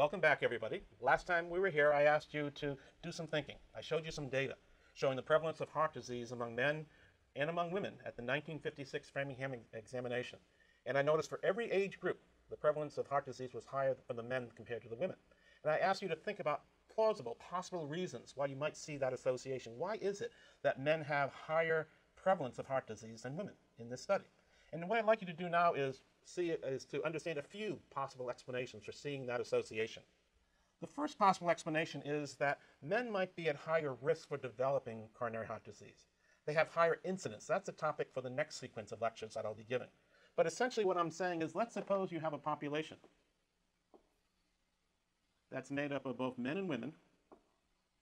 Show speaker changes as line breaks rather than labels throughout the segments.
Welcome back, everybody. Last time we were here, I asked you to do some thinking. I showed you some data showing the prevalence of heart disease among men and among women at the 1956 Framingham examination. And I noticed for every age group, the prevalence of heart disease was higher for the men compared to the women. And I asked you to think about plausible, possible reasons why you might see that association. Why is it that men have higher prevalence of heart disease than women in this study? And what I'd like you to do now is to understand a few possible explanations for seeing that association. The first possible explanation is that men might be at higher risk for developing coronary heart disease. They have higher incidence. That's a topic for the next sequence of lectures that I'll be giving. But essentially what I'm saying is, let's suppose you have a population that's made up of both men and women.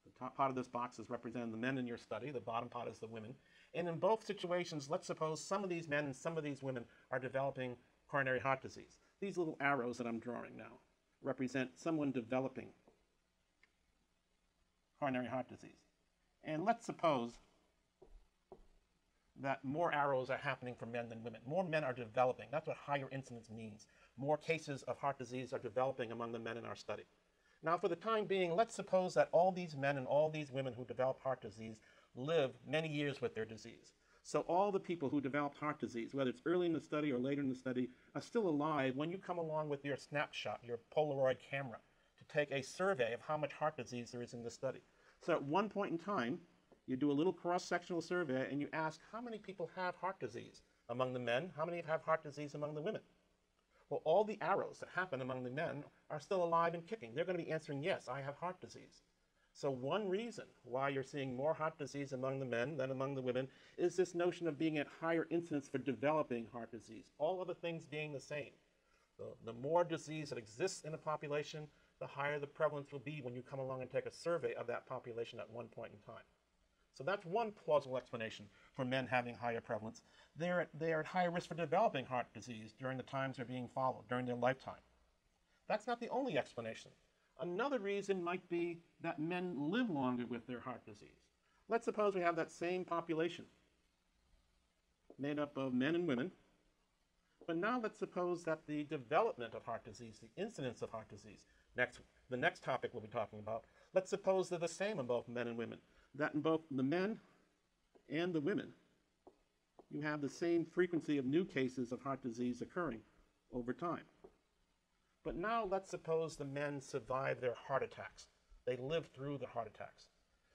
The top part of this box is representing the men in your study. The bottom part is the women. And in both situations, let's suppose some of these men and some of these women are developing coronary heart disease. These little arrows that I'm drawing now represent someone developing coronary heart disease. And let's suppose that more arrows are happening for men than women. More men are developing. That's what higher incidence means. More cases of heart disease are developing among the men in our study. Now, for the time being, let's suppose that all these men and all these women who develop heart disease live many years with their disease. So all the people who developed heart disease, whether it's early in the study or later in the study, are still alive when you come along with your snapshot, your Polaroid camera, to take a survey of how much heart disease there is in the study. So at one point in time, you do a little cross-sectional survey and you ask how many people have heart disease among the men, how many have heart disease among the women. Well, all the arrows that happen among the men are still alive and kicking. They're going to be answering, yes, I have heart disease. So one reason why you're seeing more heart disease among the men than among the women is this notion of being at higher incidence for developing heart disease, all other things being the same. The more disease that exists in a population, the higher the prevalence will be when you come along and take a survey of that population at one point in time. So that's one plausible explanation for men having higher prevalence. They're at higher risk for developing heart disease during the times they're being followed, during their lifetime. That's not the only explanation. Another reason might be that men live longer with their heart disease. Let's suppose we have that same population made up of men and women, but now let's suppose that the development of heart disease, the incidence of heart disease, the next topic we'll be talking about, let's suppose they're the same in both men and women, that in both the men and the women, you have the same frequency of new cases of heart disease occurring over time. But now let's suppose the men survive their heart attacks. They live through the heart attacks.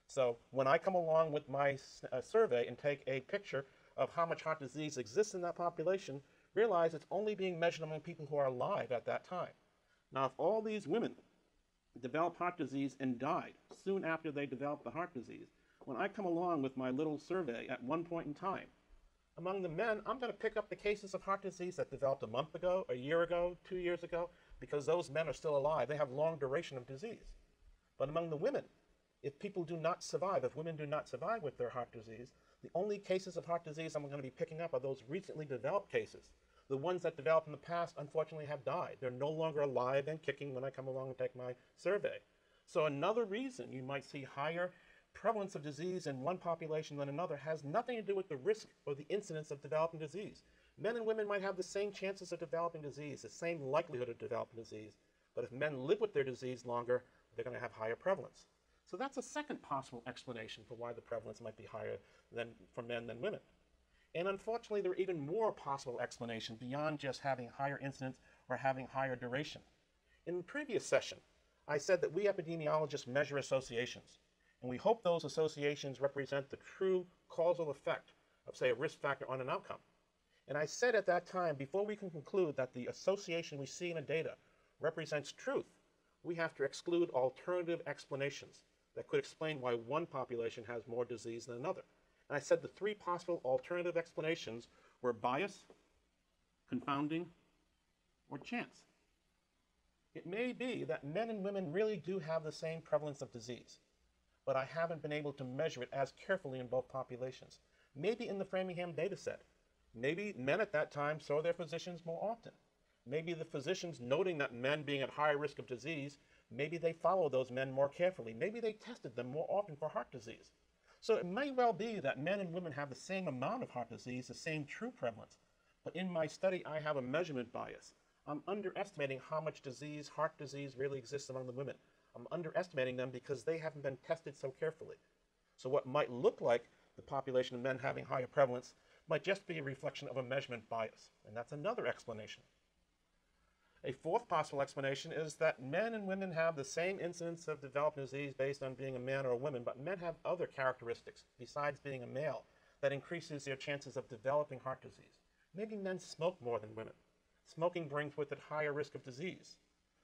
So when I come along with my survey and take a picture of how much heart disease exists in that population, realize it's only being measured among people who are alive at that time. Now, if all these women develop heart disease and died soon after they developed the heart disease, when I come along with my little survey at one point in time, among the men, I'm going to pick up the cases of heart disease that developed a month ago, a year ago, 2 years ago, because those men are still alive. They have long duration of disease. But among the women, if people do not survive, if women do not survive with their heart disease, the only cases of heart disease I'm going to be picking up are those recently developed cases. The ones that developed in the past, unfortunately, have died. They're no longer alive and kicking when I come along and take my survey. So another reason you might see higher prevalence of disease in one population than another has nothing to do with the risk or the incidence of developing disease. Men and women might have the same chances of developing disease, the same likelihood of developing disease, but if men live with their disease longer, they're going to have higher prevalence. So that's a second possible explanation for why the prevalence might be higher for men than women. And unfortunately, there are even more possible explanations beyond just having higher incidence or having higher duration. In the previous session, I said that we epidemiologists measure associations, and we hope those associations represent the true causal effect of, say, a risk factor on an outcome. And I said at that time, before we can conclude that the association we see in the data represents truth, we have to exclude alternative explanations that could explain why one population has more disease than another. And I said the three possible alternative explanations were bias, confounding, or chance. It may be that men and women really do have the same prevalence of disease, but I haven't been able to measure it as carefully in both populations. Maybe in the Framingham data set. Maybe men at that time saw their physicians more often. Maybe the physicians, noting that men being at higher risk of disease, maybe they followed those men more carefully. Maybe they tested them more often for heart disease. So it may well be that men and women have the same amount of heart disease, the same true prevalence. But in my study, I have a measurement bias. I'm underestimating how much disease, heart disease, really exists among the women. I'm underestimating them because they haven't been tested so carefully. So what might look like the population of men having higher prevalence might just be a reflection of a measurement bias, and that's another explanation. A fourth possible explanation is that men and women have the same incidence of developing disease based on being a man or a woman, but men have other characteristics besides being a male that increases their chances of developing heart disease. Maybe men smoke more than women. Smoking brings with it higher risk of disease.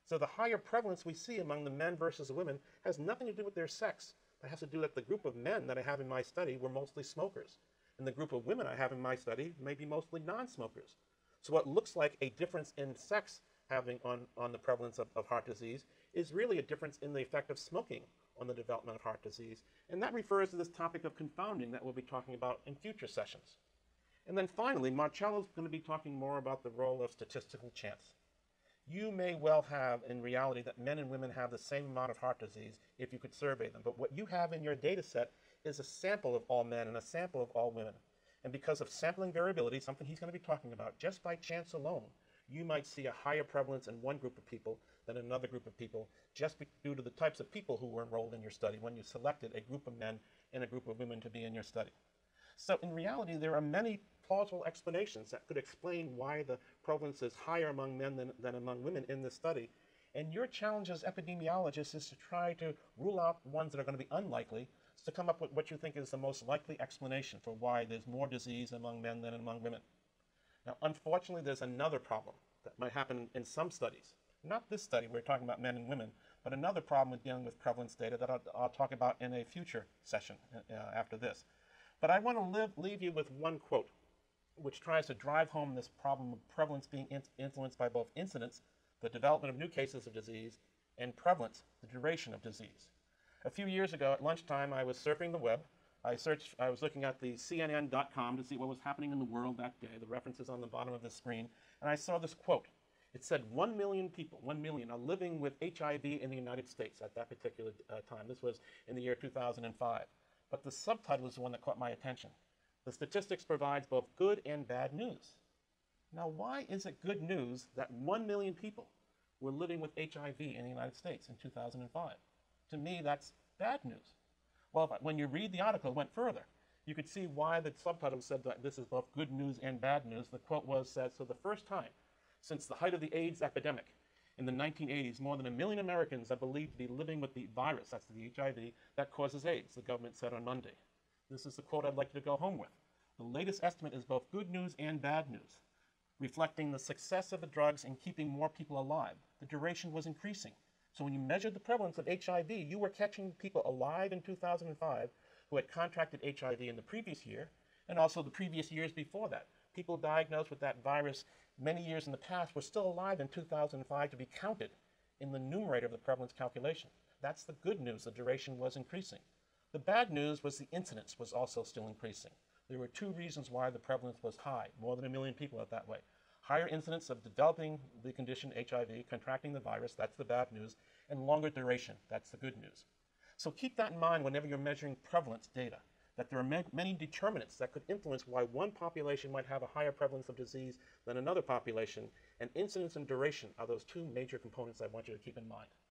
So the higher prevalence we see among the men versus the women has nothing to do with their sex. That has to do with the group of men that I have in my study were mostly smokers. And the group of women I have in my study may be mostly non-smokers. So what looks like a difference in sex having on the prevalence of heart disease is really a difference in the effect of smoking on the development of heart disease. And that refers to this topic of confounding that we'll be talking about in future sessions. And then finally, Marcello's going to be talking more about the role of statistical chance. You may well have, in reality, that men and women have the same amount of heart disease if you could survey them. But what you have in your data set is a sample of all men and a sample of all women. And because of sampling variability, something he's going to be talking about, just by chance alone, you might see a higher prevalence in one group of people than another group of people, just due to the types of people who were enrolled in your study when you selected a group of men and a group of women to be in your study. So in reality, there are many plausible explanations that could explain why the prevalence is higher among men than among women in this study. And your challenge as epidemiologists is to try to rule out ones that are going to be unlikely, to come up with what you think is the most likely explanation for why there's more disease among men than among women. Now, unfortunately, there's another problem that might happen in some studies. Not this study, we're talking about men and women, but another problem with dealing with prevalence data that I'll talk about in a future session after this. But I want to leave you with one quote, which tries to drive home this problem of prevalence being influenced by both incidence, the development of new cases of disease, and prevalence, the duration of disease. A few years ago at lunchtime, I was surfing the web. I was looking at the CNN.com to see what was happening in the world that day. The reference is on the bottom of the screen. And I saw this quote. It said 1 million people, 1 million, are living with HIV in the United States at that particular time. This was in the year 2005. But the subtitle is the one that caught my attention. The statistics provides both good and bad news. Now, why is it good news that 1 million people were living with HIV in the United States in 2005? To me, that's bad news. Well, when you read the article, it went further. You could see why the subtitle said that this is both good news and bad news. The quote said, so the first time since the height of the AIDS epidemic in the 1980s, more than 1 million Americans are believed to be living with the virus, that's the HIV, that causes AIDS, the government said on Monday. This is the quote I'd like you to go home with. The latest estimate is both good news and bad news, reflecting the success of the drugs in keeping more people alive. The duration was increasing. So when you measured the prevalence of HIV, you were catching people alive in 2005 who had contracted HIV in the previous year and also the previous years before that. People diagnosed with that virus many years in the past were still alive in 2005 to be counted in the numerator of the prevalence calculation. That's the good news. The duration was increasing. The bad news was the incidence was also still increasing. There were two reasons why the prevalence was high, more than 1 million people at that way. Higher incidence of developing the condition HIV, contracting the virus, that's the bad news, and longer duration, that's the good news. So keep that in mind whenever you're measuring prevalence data, that there are many determinants that could influence why one population might have a higher prevalence of disease than another population, and incidence and duration are those two major components I want you to keep in mind.